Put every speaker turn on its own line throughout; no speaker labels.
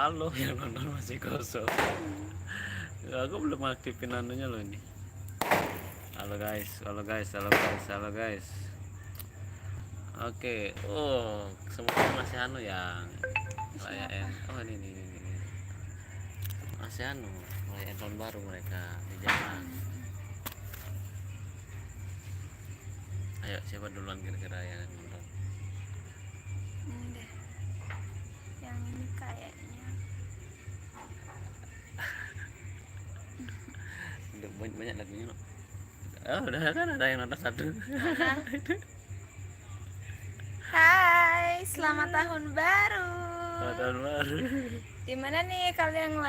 Halo, yang nonton masih kosong. Aku belum aktifin anunya loh ini. Halo guys, halo guys, halo guys, halo guys. Oke, oh semuanya masih anu yang layak. Oh ini. Masih anu, mulai tahun baru mereka di jalan. Ayo siapa duluan kira-kira yang nonton?
Ini deh. Yang ini kayaknya.
Udah banyak lagunya loh. Oh udah kan ada yang nonton satu.
Hai, selamat tahun baru.
Tahun baru.
Gimana nih kalian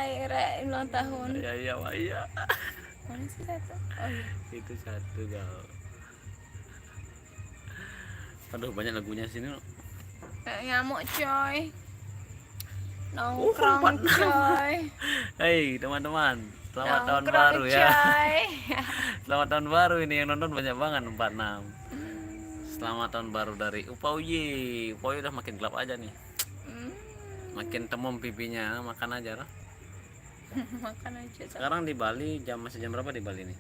ulang tahun?
Iya.
Mana sih satu? Oh iya.
Itu satu kau. Aduh banyak lagunya sini loh.
Kayak nyamuk coy. Nongkrong coy.
Hei teman-teman, selamat tahun
Nongkrong,
baru ya.
coy.
Selamat tahun baru, ini yang nonton banyak banget 46. Selamat tahun baru dari Upauye. Upauye udah makin gelap aja nih. Makin temum pipinya, makan aja lah.
Makan aja.
Sekarang di Bali masih jam berapa di Bali nih?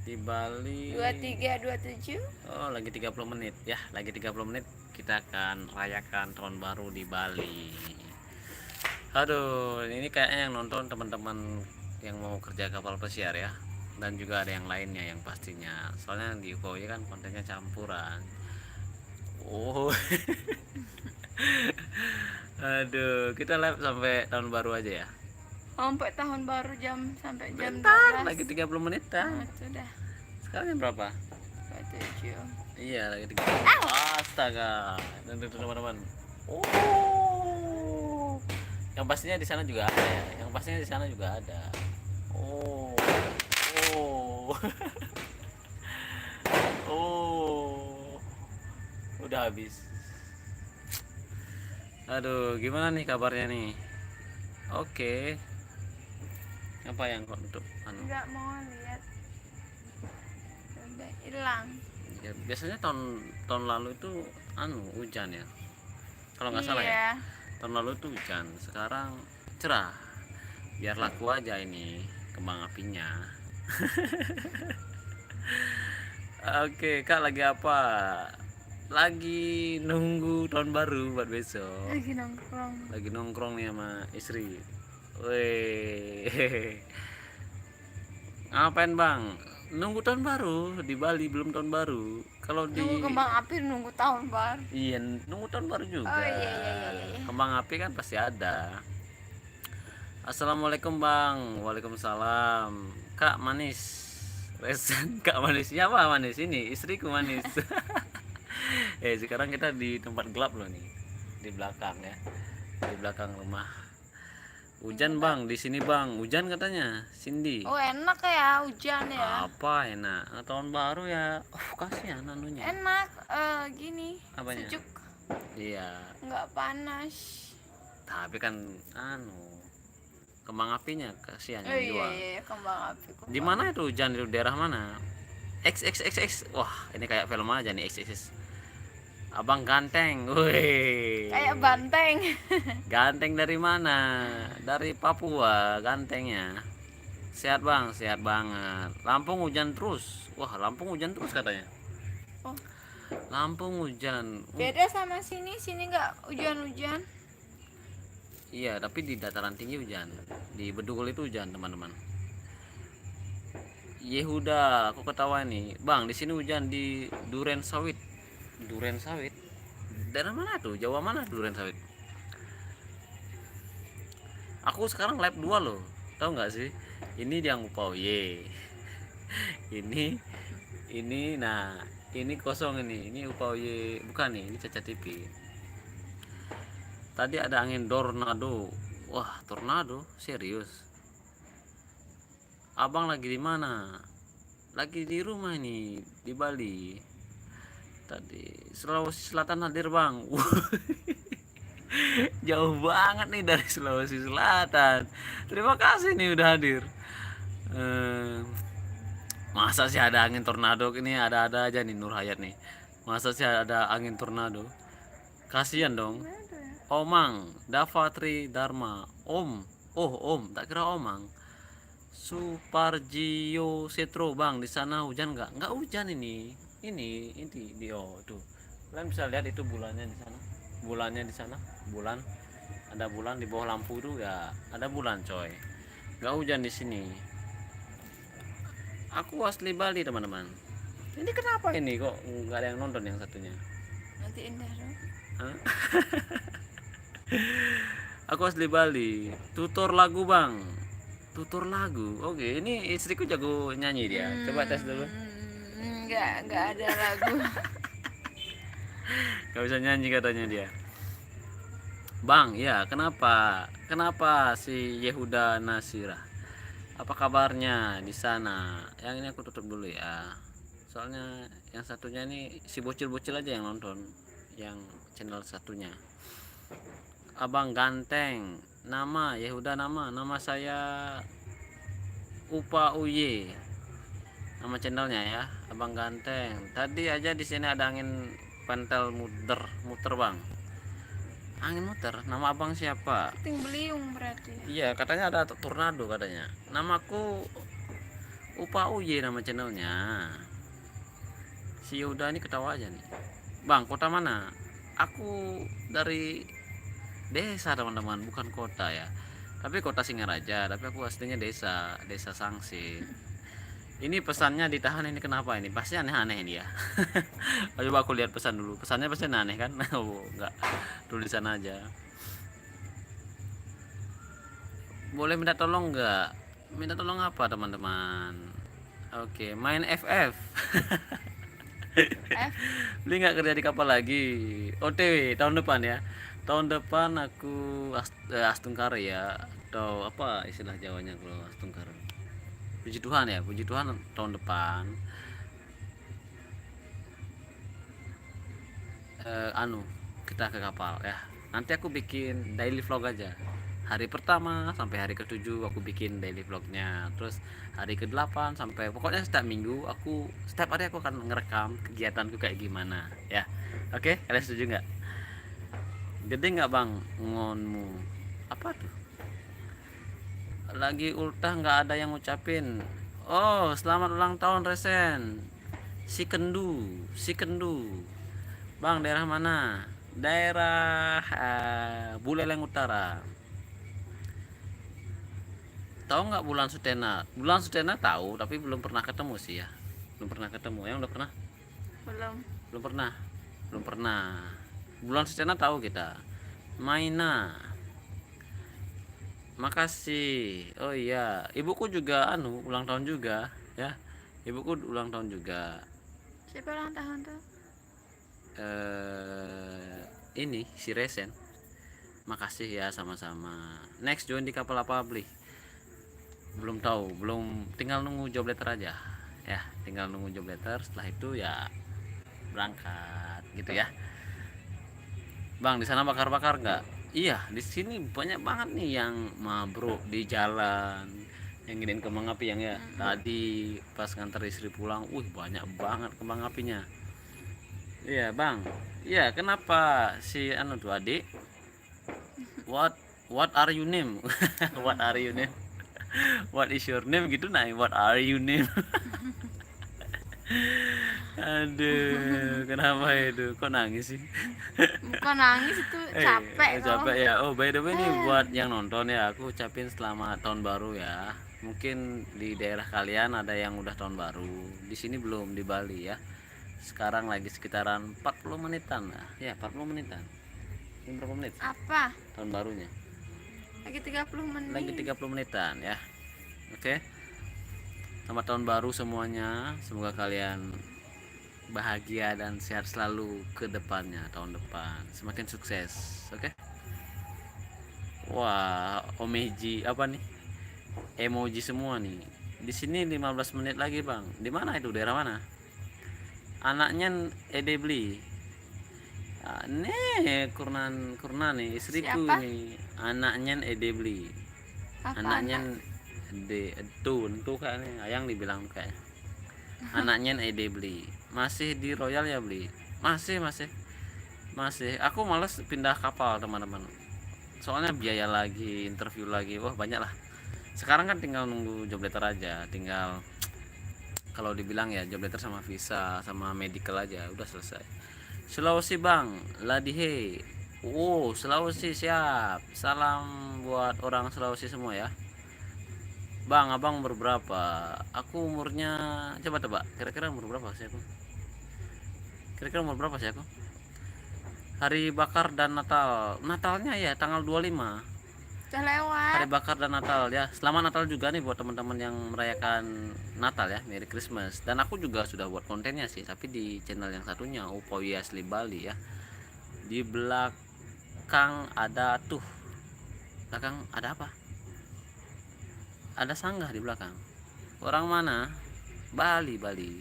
Di Bali
23:27.
oh lagi 30 menit ya, lagi 30 menit kita akan rayakan tahun baru di Bali. Aduh, ini kayaknya yang nonton teman-teman yang mau kerja kapal pesiar ya, dan juga ada yang lainnya yang pastinya, soalnya di UKOY kan kontennya campuran. Oh aduh, kita live sampai tahun baru aja ya.
Sampai tahun baru sampai jam
Bentar,
12.
lagi 30 menit
Nah,
kan.
sudah.
Sekarang jam berapa?
27.
Iya, lagi 30. Astaga. Dan teman-teman. Oh. Yang pastinya di sana juga ada ya. Yang pastinya di sana juga ada. Oh. Oh. Oh. Udah habis. Aduh, gimana nih kabarnya nih? Oke. Apa yang kok untuk anu?
Enggak mau lihat. Udah hilang.
Ya, biasanya tahun lalu itu anu hujan ya. Kalau nggak salah ya.
Iya.
Tahun lalu itu hujan, sekarang cerah. Biar laku aja ini kembang apinya. Oke, Kak lagi apa? Lagi nunggu tahun baru buat besok.
Lagi nongkrong.
Lagi nongkrong nih sama istri. Weh. Ngapain bang? Nunggu tahun baru di Bali, belum tahun baru. Kalau di
Nunggu kembang api, nunggu tahun baru.
iya, nunggu tahun baru juga.
Oh iya.
Kembang api kan pasti ada. Assalamualaikum bang. Waalaikumsalam. Kak manis. Resen. Kak manisnya apa manis ini? Istriku manis. Sekarang kita di tempat gelap loh nih, di belakang ya, di belakang rumah. Hujan bang, di sini bang. Hujan katanya, Cindy.
Oh enak ya hujan ya.
Apa enak? Tahun baru ya. Kasihan anunya.
Enak gini.
Apanya?
Sejuk.
Iya.
Nggak panas.
Tapi kan kembang apinya kasihan
Oh
yang jual.
iya kembang api.
Di mana itu hujan, di daerah mana? XXXX. Wah, ini kayak film aja nih XXX. Abang ganteng. Wih.
Kayak banteng.
Ganteng dari mana? Dari Papua gantengnya. Sehat bang, sehat banget. Lampung hujan terus. Wah, Lampung hujan terus katanya.
Oh.
Lampung hujan.
Beda sama sini nggak hujan-hujan.
Iya, tapi di dataran tinggi hujan. Di Bedugul itu hujan, teman-teman. Yehuda, aku ketawa nih. Bang, di sini hujan di Duren Sawit. Duren Sawit. Daerah mana tuh? Jawa mana Duren Sawit? Aku sekarang live 2 loh. Tahu nggak sih? Ini yang Upauye. Ini nah, ini kosong ini. Ini Upauye, bukan nih, ini Caca TV. Tadi ada angin tornado. Wah, tornado? Serius? Abang lagi di mana? Lagi di rumah nih, di Bali. Tadi Sulawesi Selatan hadir bang. Jauh banget nih dari Sulawesi Selatan. Terima kasih nih udah hadir. Masa sih ada angin tornado? Ini ada-ada aja nih Nur Hayat nih. Masa sih ada angin tornado? Kasihan dong. Omang, Davatri Dharma, Om. Oh, Om, tak kira Omang. Suparjio Setro, Bang, di sana hujan nggak? Nggak hujan ini. Ini di oh tuh. Kalian bisa lihat itu bulannya di sana. Bulannya di sana, bulan. Ada bulan di bawah lampu itu ya, ada bulan, coy. Nggak hujan di sini. Aku asli Bali, teman-teman. Ini kenapa ini kok nggak ada yang nonton yang satunya?
Nanti indah dong.
Hah? Aku asli Bali. Tutor lagu, Bang. Tutor lagu. Oke, ini istriku jago nyanyi dia. Coba tes dulu.
Nggak ada lagu.
Gak bisa nyanyi katanya dia. Bang, ya kenapa? Kenapa si Yehuda Nasirah? Apa kabarnya di sana? Yang ini aku tutup dulu ya. Soalnya yang satunya ini si bocil-bocil aja yang nonton. Yang channel satunya. Abang ganteng. Nama Yehuda, nama saya Upa Uye. Nama channelnya ya, Abang Ganteng. Tadi aja di sini ada angin pentel muter, Bang. Angin muter. Nama Abang siapa?
Ting beliung berarti.
Iya, katanya ada tornado katanya. Namaku Upa Uye, nama channelnya. Si Yehuda ini ketawa aja nih. Bang, kota mana? Aku dari desa, teman-teman, bukan kota ya. Tapi kota Singaraja, tapi aku aslinya desa Sangsi. Ini pesannya ditahan, ini kenapa ini? Pasti aneh-aneh ini ya. Coba aku lihat pesan dulu. Pesannya pasti aneh kan? Oh, enggak. Tulisan aja. Boleh minta tolong enggak? Minta tolong apa, teman-teman? Oke, main FF.
F.
Beli nggak kerja di kapal lagi? OTW tahun depan ya. Tahun depan aku astungkar ya, atau apa istilah Jawanya kalau astungkar? Puji Tuhan ya, puji Tuhan tahun depan kita ke kapal ya. Nanti aku bikin daily vlog aja. Hari pertama sampai hari ke-7 aku bikin daily vlognya. Terus hari ke-8 sampai pokoknya setiap minggu setiap hari aku akan ngerekam kegiatanku kayak gimana ya. Oke, kalian setuju nggak? Gede nggak, Bang, ngonmu? Apa tuh? Lagi ultah nggak ada yang ngucapin. Oh, selamat ulang tahun Resen. Si Kendu. Bang, daerah mana? Daerah Buleleng Utara. Tahu nggak Bulan Sutena? Bulan Sutena tahu, tapi belum pernah ketemu sih ya. Belum pernah ketemu. Yang udah pernah? Belum pernah. Bulan Sutena tahu kita. Maina. Makasih. Oh iya, ibuku juga ulang tahun juga ya. Ibuku ulang tahun juga.
Siapa ulang tahun tuh?
Ini si Resen. Makasih ya, sama-sama. Next join di kapal apa beli? Belum tahu, tinggal nunggu job letter aja. Ya, tinggal nunggu job letter, setelah itu ya berangkat gitu ya. Bang, di sana bakar-bakar nggak? Iya, di sini banyak banget nih yang mabruk di jalan, yang gedein kembang api yang ya. Tadi pas nganter istri pulang, banyak banget kembang apinya. Iya, Bang. Iya, kenapa si tuh adik? What are you name? What are you name? What is your name gitu, nah, what are you name? Aduh, kenapa itu? Kok nangis sih?
Bukan nangis, itu capek
Capek ya. Oh, by the way nih buat yang nonton ya, aku ucapin selamat tahun baru ya. Mungkin di daerah kalian ada yang udah tahun baru. Di sini belum, di Bali ya. Sekarang lagi sekitaran 40 menitan lah. Ya, 40 menitan. Ini berapa menit?
Apa?
Tahun barunya.
Lagi 30 menit.
Lagi 30 menitan ya. Oke. Selamat tahun baru semuanya. Semoga kalian bahagia dan sehat selalu ke depannya, tahun depan semakin sukses. Oke. Wah, omeji apa nih? Emoji semua nih. Di sini 15 menit lagi, Bang. Di mana itu? Daerah mana? Anaknya Ede beli. Nih Kurnan nih istriku.
Siapa?
Nih anaknya Ede beli.
Apa
Anaknya
anak?
tuh kayaknya Ayang dibilang kayak anaknya Ede beli. Masih di Royal ya beli? Masih Masih, aku males pindah kapal teman-teman. Soalnya biaya lagi, interview lagi, wah banyak lah. Sekarang kan tinggal nunggu job letter aja, tinggal kalau dibilang ya job letter sama visa sama medical aja udah selesai. Sulawesi bang, ladihe. Oh Sulawesi siap. Salam buat orang Sulawesi semua ya. Bang, abang umur berapa? Aku umurnya coba tebak. Kira-kira umur berapa sih aku? Kira-kira umur berapa sih aku? Hari bakar dan Natal. Natalnya ya tanggal 25.
Udah
Hari
lewat.
bakar dan Natal ya. Selamat Natal juga nih buat teman-teman yang merayakan Natal ya. Merry Christmas. Dan aku juga sudah buat kontennya sih, tapi di channel yang satunya Upowi Asli Bali ya. Di belakang ada tuh. Belakang ada apa? Ada sanggah di belakang. Orang mana? Bali, Bali.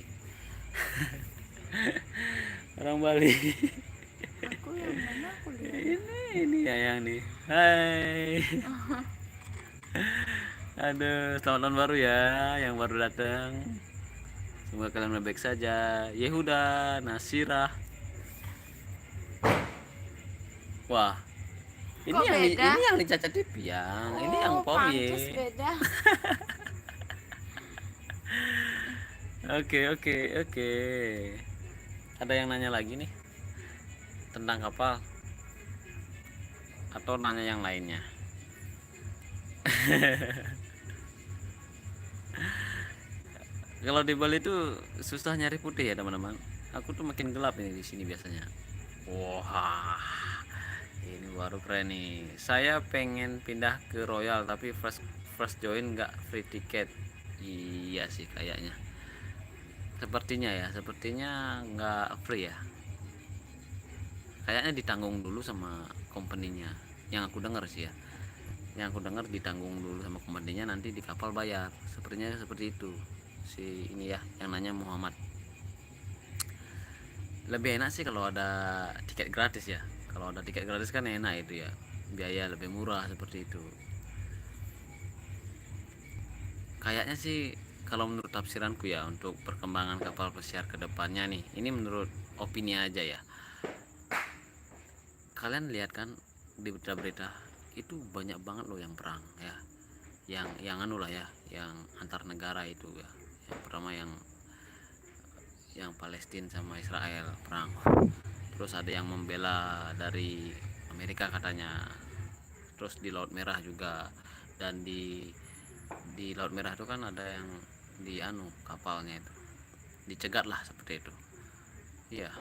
Orang Bali.
Aku yang mana aku lihat.
Ini Yayang nih. Hai. Aduh, selamat tahun baru ya yang baru datang. Semoga kalian baik saja. Yehuda, Nasirah. Wah,
Kok beda?
ini yang dicacat di Piang. Ini yang
Oh, pantes
Powie.
beda.
Oke. Ada yang nanya lagi nih tentang kapal atau nanya yang lainnya? Kalau di Bali tuh susah nyari putih ya teman-teman. Aku tuh makin gelap ini di sini biasanya. Wah, ini baru keren nih. Saya pengen pindah ke Royal tapi first join nggak free tiket. Iya sih kayaknya. Sepertinya nggak free ya. Kayaknya ditanggung dulu sama company-nya. Yang aku dengar sih ya. Yang aku dengar ditanggung dulu sama company-nya, nanti di kapal bayar. Sepertinya seperti itu. Si ini ya yang nanya Muhammad. Lebih enak sih kalau ada tiket gratis ya. Kalau ada tiket gratis kan enak itu ya, biaya lebih murah seperti itu. Kayaknya sih kalau menurut tafsiranku ya, untuk perkembangan kapal pesiar ke depannya nih, ini menurut opini aja ya. Kalian lihat kan di berita-berita itu banyak banget loh yang perang ya, yang anu lah ya, yang antar negara itu ya. Yang pertama yang Palestina sama Israel perang. Terus ada yang membela dari Amerika katanya. Terus di Laut Merah juga. Dan di Laut Merah itu kan ada yang di anu kapalnya itu dicegat lah seperti itu. Iya,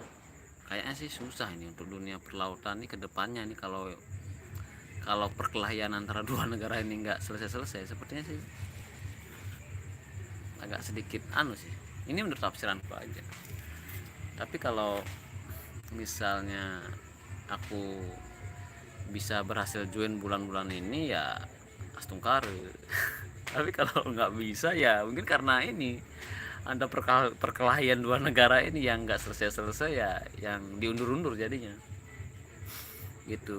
kayaknya sih susah ini untuk dunia perlautan ini ke depannya nih, kalau perkelahian antara dua negara ini nggak selesai-selesai, sepertinya sih agak sedikit anu sih. Ini menurut tafsiranku aja. Tapi kalau misalnya aku bisa berhasil join bulan-bulan ini ya astungkare. Tapi kalau nggak bisa ya mungkin karena ini ada perkelahian dua negara ini yang nggak selesai-selesai ya, yang diundur-undur jadinya gitu.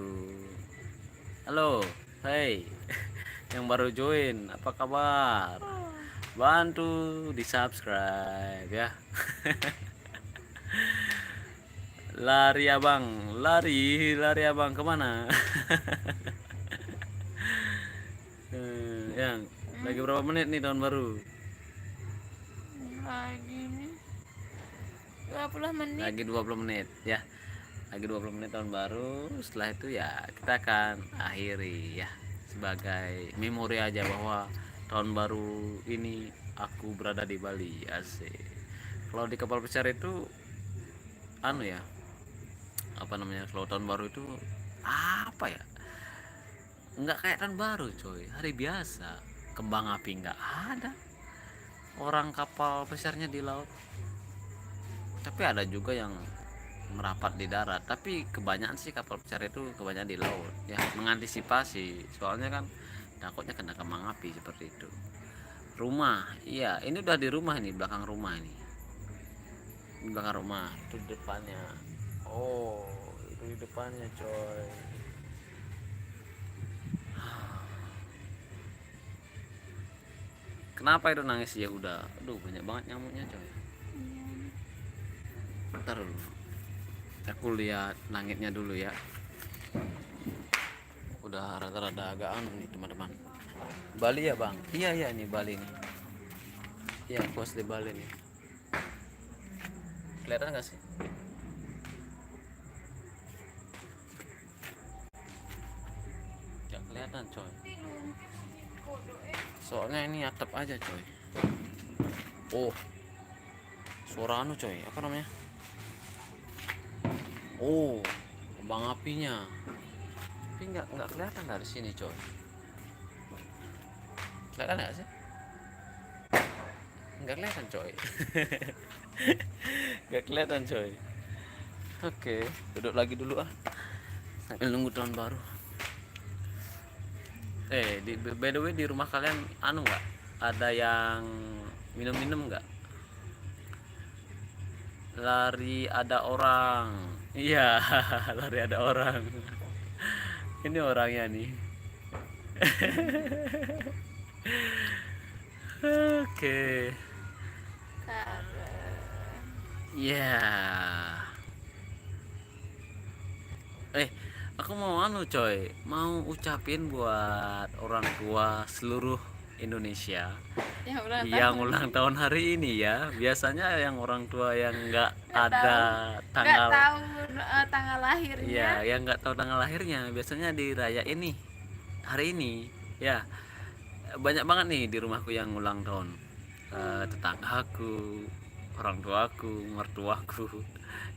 Halo, hey, yang baru join, apa kabar? Bantu di subscribe ya. Lari abang, lari abang kemana? Yang lagi berapa menit nih tahun baru?
Lagi nih 20 menit.
Lagi 20 menit ya. Lagi 20 menit tahun baru. Setelah itu ya kita akan akhiri ya, sebagai memori aja bahwa tahun baru ini aku berada di Bali. Asik. Kalau di kapal pesiar itu anu ya, apa namanya, kalau tahun baru itu apa ya, nggak kayak tahun baru coy, hari biasa. Kembang api nggak ada, orang kapal pesiarnya di laut. Tapi ada juga yang merapat di darat, tapi kebanyakan sih kapal pesiar itu kebanyakan di laut ya, mengantisipasi, soalnya kan takutnya kena kembang api seperti itu. Rumah, iya ini udah di rumah, ini belakang rumah, ini belakang rumah itu depannya. Oh itu di depannya coy. Kenapa itu nangis ya? Udah, aduh banyak banget nyamuknya coy. Bentar dulu, aku Aku lihat langitnya dulu ya. Udah rada-rada agak anu nih teman-teman. Bali ya bang? Iya ini Bali nih. Iya aku asli Bali nih. Kelihatan nggak sih? Nggak kelihatan coy. Soalnya ini atap aja coy. Oh, suara anu coy. Apa namanya? Oh, kembang apinya. Tapi nggak kelihatan dari sini coy. Kelihatan nggak sih? Nggak kelihatan coy. Nggak kelihatan coy. Oke, duduk lagi dulu ah. Sambil nunggu tahun baru. By the way di rumah kalian anu nggak? Ada yang minum-minum nggak? Lari ada orang. Iya, lari ada orang. Ini orangnya nih. Oke. Ya. Aku mau anu coy, mau ucapin buat orang tua seluruh Indonesia yang ulang tahun hari ini ya. Biasanya yang orang tua yang nggak ada tanggal,
nggak tahu tanggal lahirnya.
ya, yang nggak tahu tanggal lahirnya biasanya dirayain ini hari ini ya. Banyak banget nih di rumahku yang ulang tahun. Tetanggaku, orang tuaku, mertuaku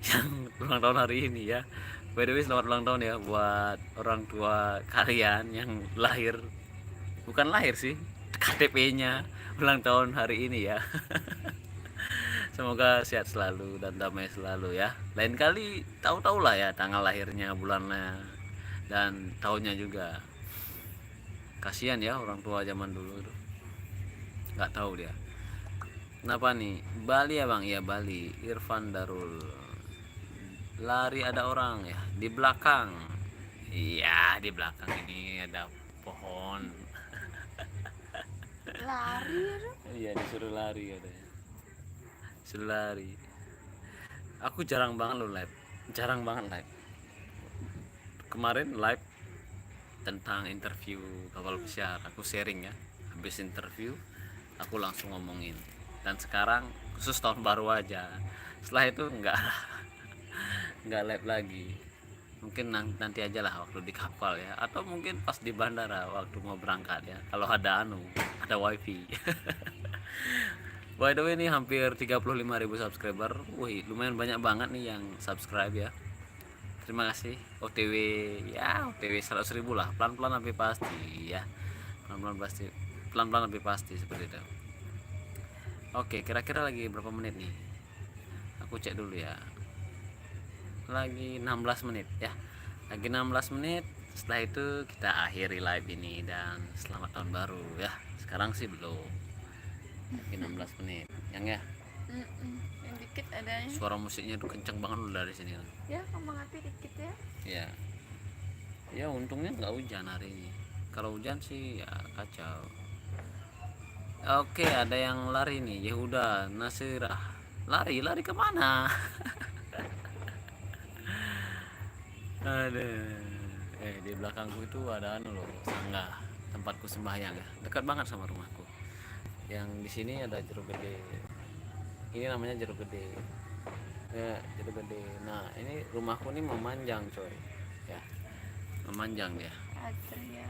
yang ulang tahun hari ini ya. By the way selamat ulang tahun ya buat orang tua kalian yang lahir, bukan lahir sih, KTP-nya ulang tahun hari ini ya. Semoga sehat selalu dan damai selalu ya. Lain kali tahu-tahu lah ya tanggal lahirnya, bulannya, dan tahunnya juga. Kasihan ya orang tua zaman dulu tuh, nggak tahu dia. Kenapa nih? Bali ya bang? Iya Bali. Irfan Darul. Lari ada orang ya di belakang. Iya di belakang ini ada pohon.
Lari.
Iya disuruh lari katanya. Disuruh lari. Aku jarang banget lo live. Jarang banget live. Kemarin live tentang interview kapal pesiar. Aku sharing ya. Habis interview aku langsung ngomongin. Dan sekarang khusus tahun baru aja. Setelah itu nggak live lagi. Mungkin nanti aja lah waktu di kapal ya, atau mungkin pas di bandara waktu mau berangkat ya, kalau ada wifi. By the way ini hampir 35.000 subscriber. Wih lumayan banyak banget nih yang subscribe ya. Terima kasih. OTW ya, OTW 100.000 lah, pelan-pelan tapi pasti ya. Pelan-pelan tapi pasti seperti itu. Oke, kira-kira lagi berapa menit nih? Aku cek dulu ya. Lagi 16 menit ya. Lagi 16 menit. Setelah itu kita akhiri live ini dan selamat tahun baru ya. Sekarang sih belum. Lagi 16 menit. Yang ya.
Yang dikit adanya.
Suara musiknya tuh kenceng banget loh dari sini.
Ya, kembang api dikit ya.
Ya. Ya untungnya nggak hujan hari ini. Kalau hujan sih ya kacau. Oke, ada yang lari nih. Yehuda Nasirah. Lari kemana? Ada. Di belakangku itu ada loh, sangga tempatku sembahyang ya. Dekat banget sama rumahku. Yang di sini ada jeruk gede. Ini namanya jeruk gede. Ya, jeruk gede. Nah, ini rumahku nih memanjang, coy. Ya. Memanjang dia.
Adria.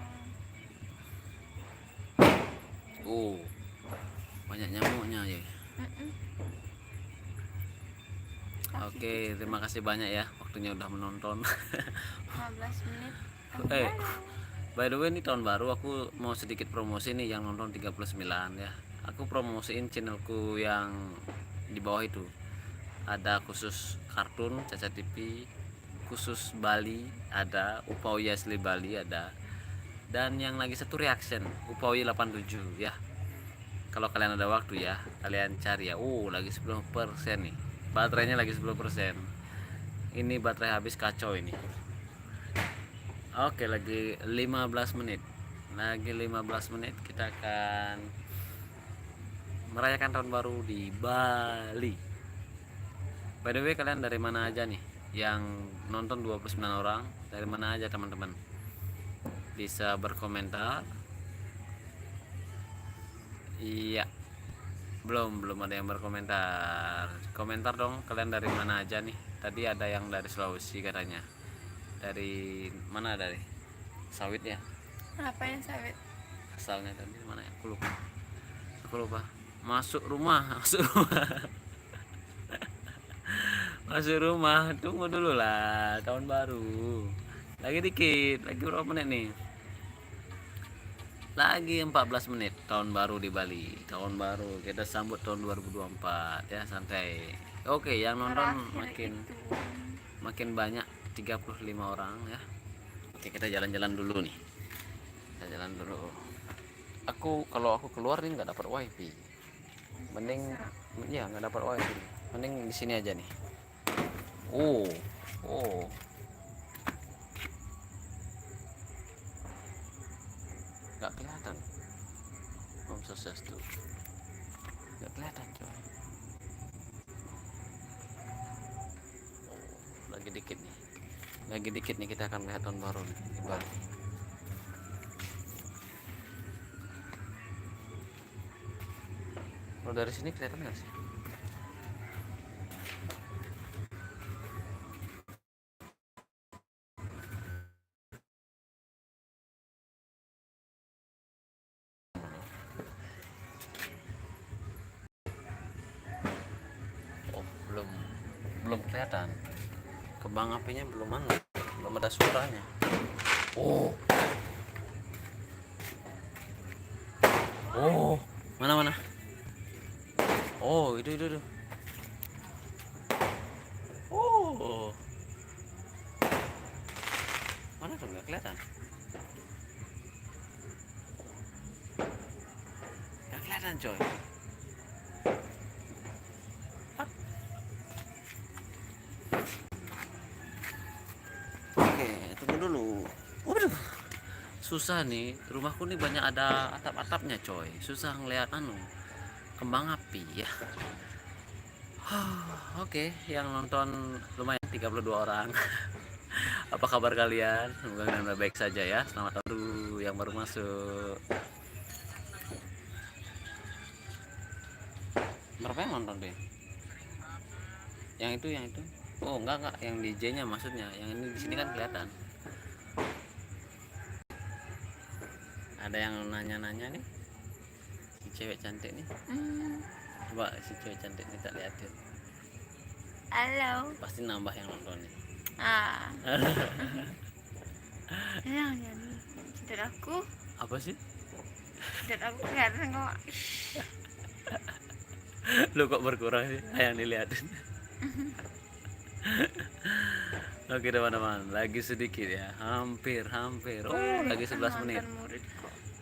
Banyak nyamuknya ya. Oke, terima kasih banyak ya waktunya udah menonton.
15 menit.
By the way ini tahun baru aku mau sedikit promosi nih yang nonton 39 ya. Aku promosiin channelku yang di bawah itu. Ada khusus kartun Caca TV, khusus Bali ada, Upawi asli Bali ada. Dan yang lagi satu reaction Upawi 87 ya. Kalau kalian ada waktu ya, kalian cari ya. Lagi 10% nih. Baterainya lagi 10%. Ini baterai habis kacau ini. Oke, lagi 15 menit. Lagi 15 menit kita akan merayakan tahun baru di Bali. By the way, kalian dari mana aja nih? yang nonton 29 orang. Dari mana aja teman-teman, bisa berkomentar. Iya, belum ada yang berkomentar. Komentar dong, kalian dari mana aja nih. Tadi ada yang dari Sulawesi katanya. Dari mana, dari sawit ya
Apa yang sawit?
asalnya, tadi mana ya, aku lupa. Masuk rumah masuk rumah masuk rumah. Tunggu dulu lah, tahun baru lagi dikit, lagi berapa menit nih? Lagi 14 menit tahun baru di Bali. Tahun baru kita sambut tahun 2024 ya, santai. Oke, yang nonton
Terakhir itu.
makin banyak, 35 orang ya. Oke, kita jalan-jalan dulu nih. Kita jalan dulu. Kalau aku keluar nih nggak dapat wifi. Mending ya nggak dapat wifi. Mending di sini aja nih. Oh, oh. Nggak kelihatan. Om Swastiastu. Nggak kelihatan coy. Lagi dikit nih kita akan melihat tahun baru nih di Bali. Kalau dari sini kelihatan nggak sih? Oh, belum kelihatan. Kembang apinya belum ada suaranya. Oh, mana? Oh, itu. Oh, mana tuh, nggak kelihatan? Nggak kelihatan coy. Oke, tunggu dulu. Waduh, susah nih, rumahku nih banyak ada atap-atapnya coy, susah ngeliat kembang api ya. Oke, yang nonton lumayan 32 orang. Apa kabar kalian? Semoga kalian baik saja ya. Selamat tahun baru yang baru masuk. Berapa yang nonton deh? Yang itu oh enggak, yang DJ nya maksudnya. Yang ini di sini kan kelihatan. Ada yang nanya-nanya nih, si cewek cantik nih. Coba si cewek cantik nih, tak liatin.
Halo.
Pasti nambah yang nonton nih.
Yang jadi jidat aku
Apa sih?
kelihatan kok.
Lu kok berkurang sih? Yang diliatin. Oke teman-teman, lagi sedikit ya, hampir. Oh, lagi 11 menit.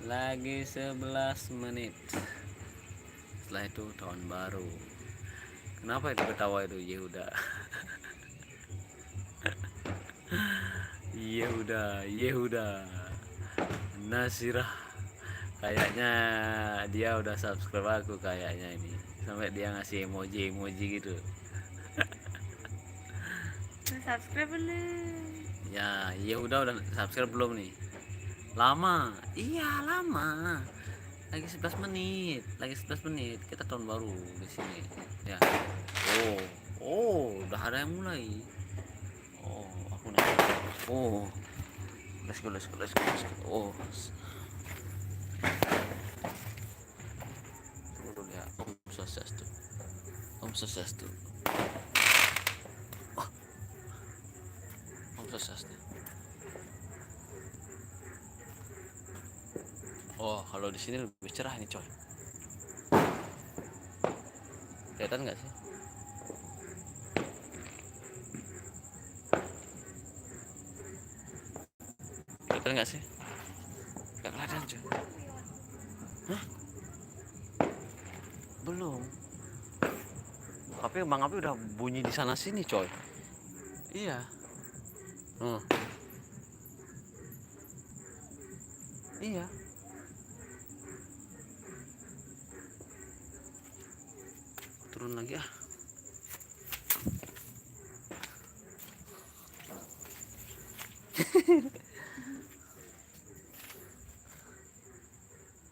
Lagi 11 menit. Setelah itu tahun baru. Kenapa itu ketawa itu Yehuda? Yehuda Nasirah. Kayaknya dia udah subscribe aku kayaknya ini. Sampai dia ngasih emoji gitu.
Subscribe belum?
Ya, Yehuda udah subscribe belum nih? Lama. Iya, lama. Lagi 11 menit. Kita tahun baru di sini. Ya. Udah ada yang mulai. Oh, aku nih. Oh. Let's go. Oh. Tunggu dulu ya. Om Swastiastu. Oh, kalau di sini lebih cerah nih coy. Kelihatan nggak sih? Kelihatan nggak sih? Nggak kelihatan coy. Hah? Belum. Tapi Bang Api udah bunyi di sana sini coy. Iya. Iya. Turun lagi ah.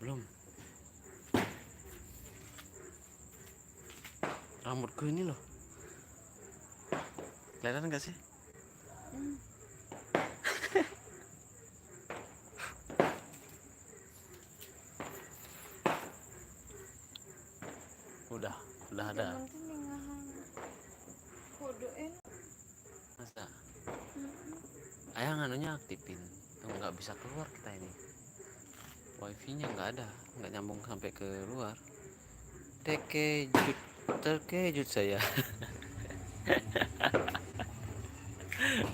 Belum. Rambutku ini loh. Kelihatan gak sih? Udah ada.
Yang penting ngahan kodoin.
Masa? Ayah nganunya aktifin. Nggak bisa keluar kita ini. Wifi-nya nggak ada, nggak nyambung sampai ke luar. Terkejut saya.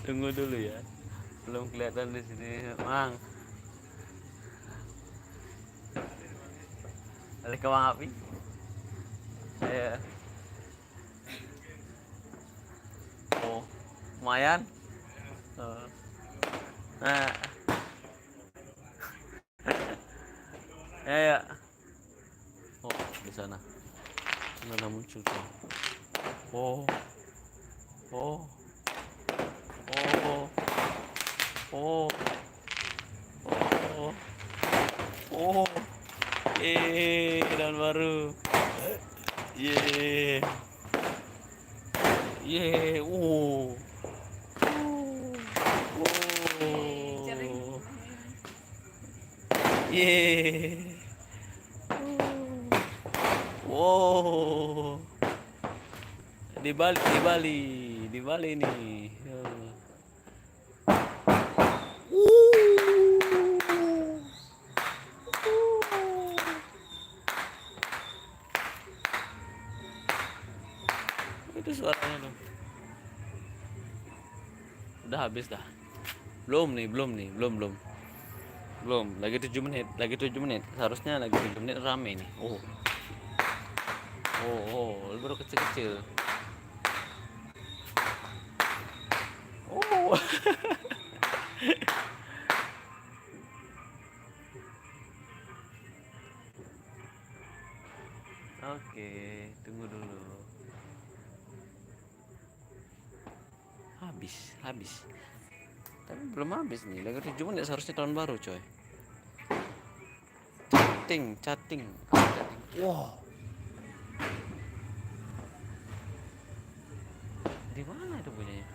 Tunggu dulu ya. Belum kelihatan di sini, Mang. Balik ke Bang Api. Saya. Oh, lumayan. Oh. Nah. Ya. Oh, di sana. Mana muncul tuh? Oh. Oh. Oh. Oh. Oh. Oh. Daun baru. Ye. Oh.
Jaring.
Ye. Wow. Di Bali nih. Itu suaranya tuh. Udah habis dah. Belum. Lagi 7 menit. Seharusnya lagi 7 menit rame nih. Baru kecil-kecil. Oh. Oke, tunggu dulu. Habis. Tapi belum habis nih. Lagi 7 menit seharusnya tahun baru, coy. Chatting. Wow. Di mana itu punyanya?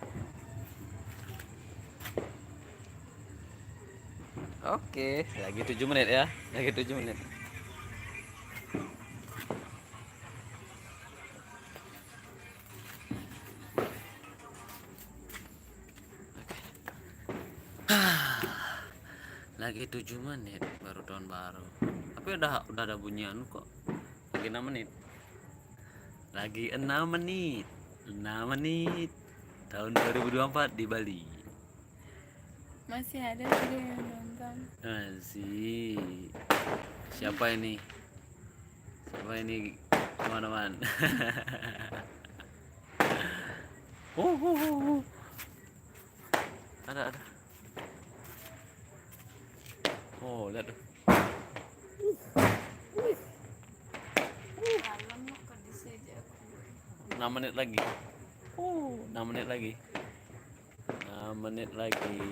Oke, lagi 7 menit ya. Lagi 7 menit. Lagi 7 menit baru tahun baru. Tapi udah ada bunyian kok. Lagi 6 menit. Lagi 6 menit. 6 menit. Tahun 2024 di Bali.
Masih ada juga yang nonton.
Masih. Siapa ini? Teman-teman? Ada. Oh, lihat tuh.
Malam kok disejak.
6 menit lagi. 6 menit lagi. 6 menit lagi.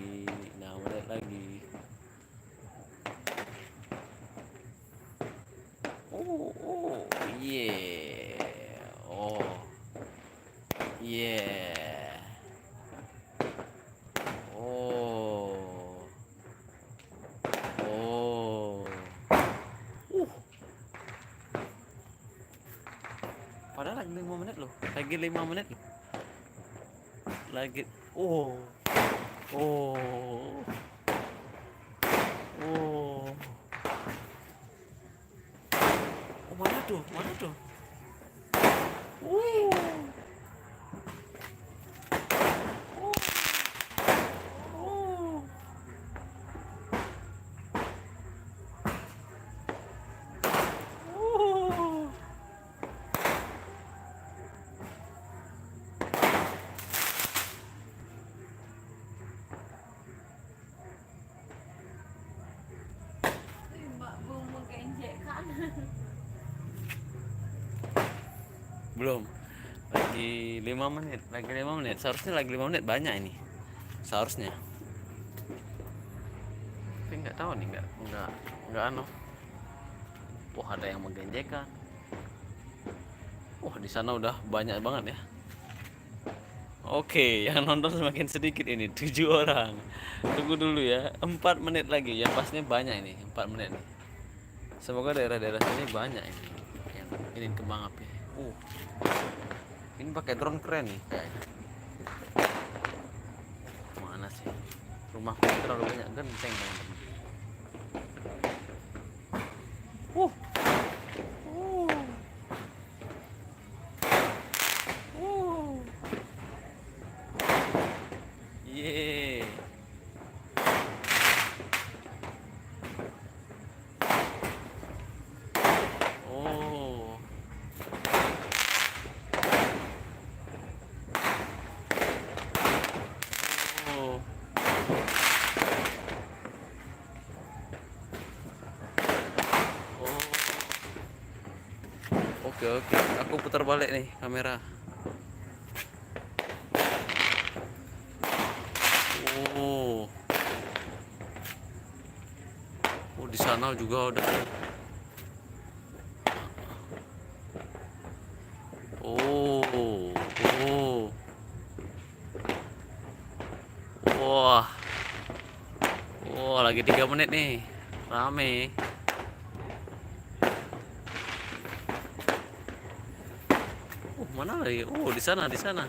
Yeah. Oh. Yeah. Oh. Padahal lagi 5 menit loh. Lagi 5 menit loh. Lagi. Oh. Mana tuh?
Mbak bumbu kenjekan.
Belum. Lagi 5 menit. Seharusnya lagi 5 menit banyak ini. Seharusnya. tapi nggak tahu nih, nggak anu. Wah, ada yang menggenjekkan. Wah, di sana udah banyak banget ya. Oke, yang nonton semakin sedikit ini, 7 orang. Tunggu dulu ya, 4 menit lagi. Yang pastinya banyak ini, 4 menit nih. Semoga daerah-daerah sini banyak ini yang ingin kembang api. Ini pakai drone keren nih kayaknya. Mana sih? Rumahku terlalu banyak genteng, teman-teman. Uh. Yeay. Oh. Oh. Oke, aku putar balik nih kamera. Oh, di sana juga ada. Oh, wah, lagi 3 menit nih, rame. Mana lagi? Di sana, di sana.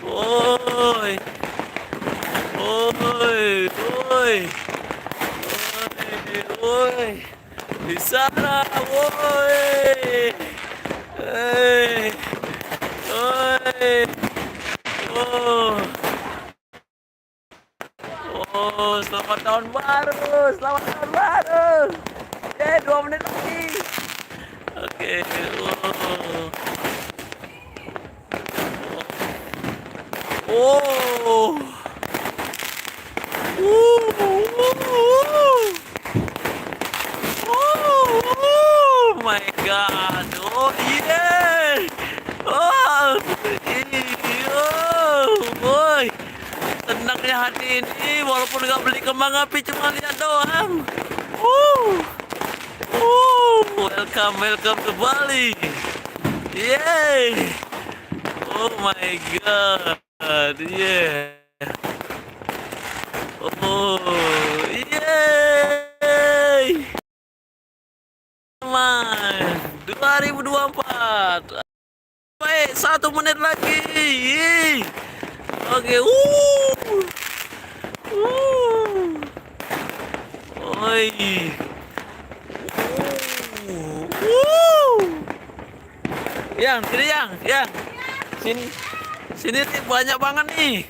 Woi, woi, woi, woi, di sana, woi, woi, oh, selamat tahun baru, selamat tahun baru. 2 menit lagi. Oke, Oh, my God! Oh yeah! Oh, boy! Tenangnya hati ini, walaupun nggak beli kembang api, cuma lihat doang. Welcome to Bali. Yay! Oh my God. Yeah. Oh, yay. Man, 2024. Baik, 1 menit lagi. Oke, Oi. Yang, sini yang. Sini nih banyak banget nih.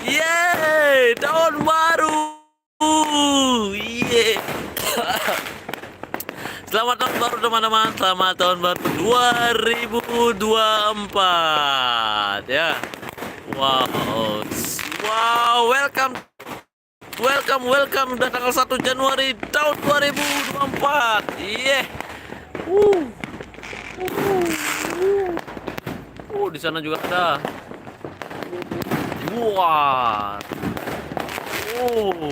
Yeay, tahun baru. Yeay. Selamat tahun baru teman-teman. Selamat tahun baru 2024 ya. Wow, welcome udah tanggal 1 Januari tahun 2024. Yeah. Di sana juga ada. Wah.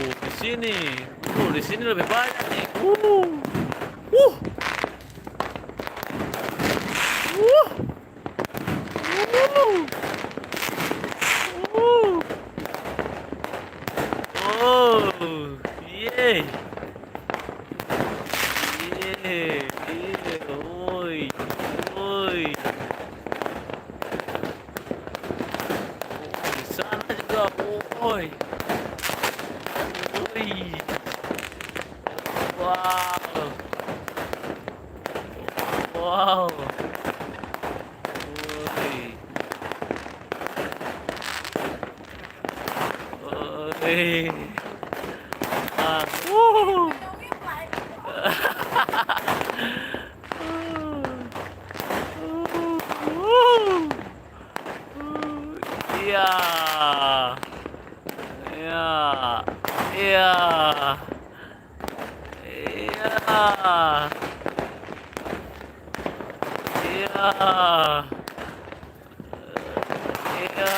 Di sini. Di sini lebih banyak nih. Yeay. Oi. Wih. Ah, wuh. Iya. Iya. Iya. Iya. Iya. Iya.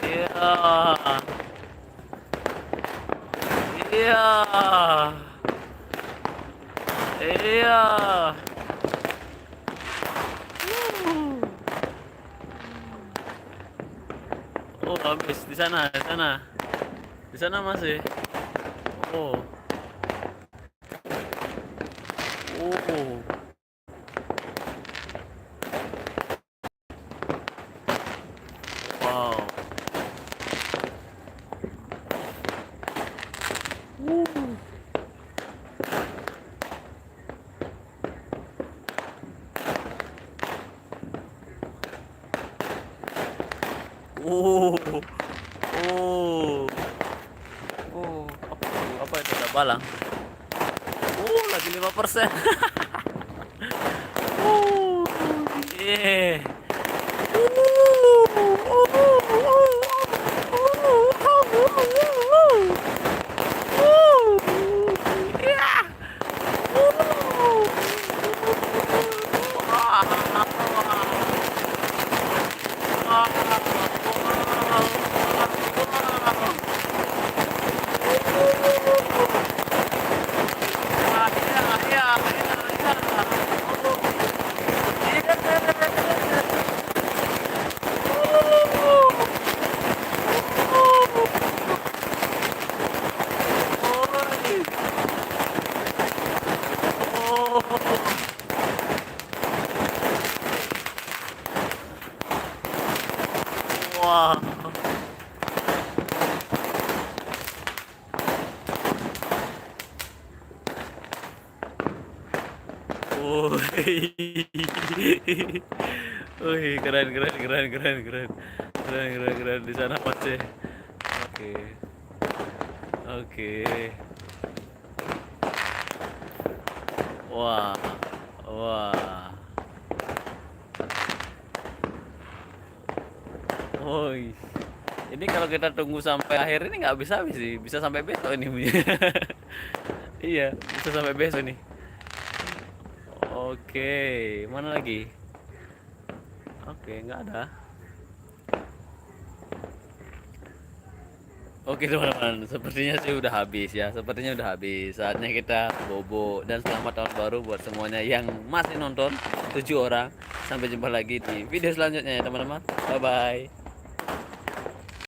Iya. Iya. Iya. Oh, habis di sana, di sana. Di sana masih. Oh. Oh. Wow. Oh. Oh. Oh, apa itu ada balang? Lagi 5%. Oh, yeah. Yeah. Wah. Wih. Wih, keren keren keren keren keren. Keren keren keren di sana masih. Oke. Oke. Wah. Wah. Woi. Ini kalau kita tunggu sampai akhir ini nggak habis-habis sih. Bisa sampai besok ini punya. Iya, bisa sampai besok nih. Oke, mana lagi? Oke, nggak ada. Oke teman-teman, sepertinya sih udah habis ya. Sepertinya udah habis. Saatnya kita bobo dan selamat tahun baru buat semuanya yang masih nonton 7 orang. Sampai jumpa lagi di video selanjutnya ya teman-teman. Bye bye.